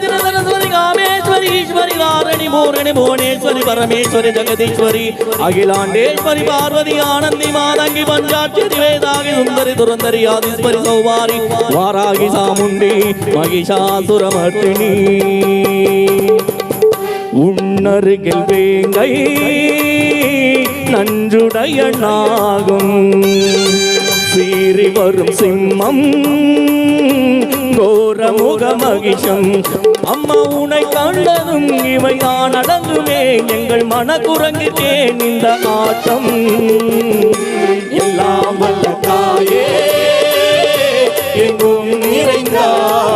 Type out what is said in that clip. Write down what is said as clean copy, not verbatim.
सरस्वती कामेश्वरी ईश्वरी कारिणी पूर्णि भुवनेश्वरी परमेश्वरी जगदीश्वरी अखिलांडेश्वरी पार्वती आनंदी मातंगी पंचाक्षरी वेदागी सुंदरी दुरंदरी आदिश्वरी सौवारी वारागी सामुंडी महिषासुरमर्दिनी உன்னருகில் வேங்கை நஞ்சுடையனாகும் சீறி வரும் சிம்மம் கோரமுக மகிஷம் அம்மா உனை கண்டதும் இவைதான் அடங்குமே எங்கள் மனக்குரங்கிட்டேன் இந்த ஆட்டம் எல்லாம் வல்ல தாயே எங்கும் நிறைந்தார்